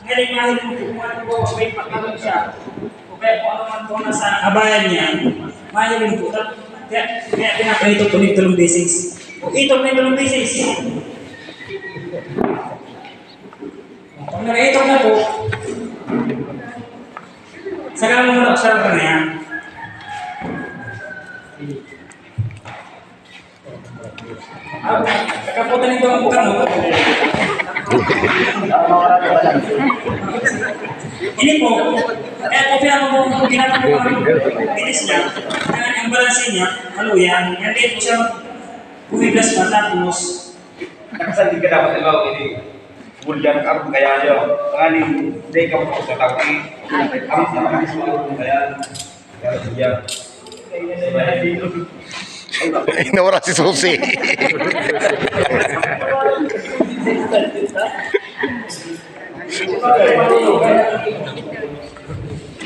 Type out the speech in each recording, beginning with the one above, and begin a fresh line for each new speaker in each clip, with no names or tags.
Ngayon mahal mo kung ano po, may pagkaroon siya. O kaya kung ano man po nasa kabayan niya, mahalin po. Kaya pinakaito po nito ng basis. O ito po nito ng basis. Pag nakaito na po, saka mo muna observe na yan. Nakaputan nito ang bukang mo. Ini po, kung pinapagawa mo bilis niya, ang balansin niya, ano yan, hindi po siya bumiblas pa, tapos
Nakasandig ka dapat ilaw ini bulyan karon kaya yo ngani day ka mo sa taki amis na amis mo kaya kaya
Nawala si Susi.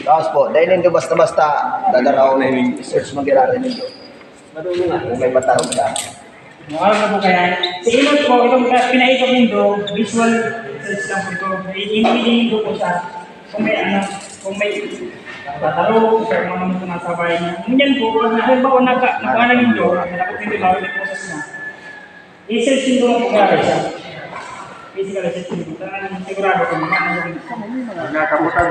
Tapos po, dahil hindi basta-basta dadaraw na yung search mag-irari nito. Kung may patarong ka.
ano na po kaya. Sa ilot po, itong pinaikot nito, visual search lang po ito. Hindi po sa kung may ano, kung may tataro, kung ano mo nasabay niya. Ngayon po, halimbawa naka-ano ninyo, nalakot nito bawal yung process na. I-search nito po kaya siya. Physical search nito. Sigurado kung ano.
nakamutan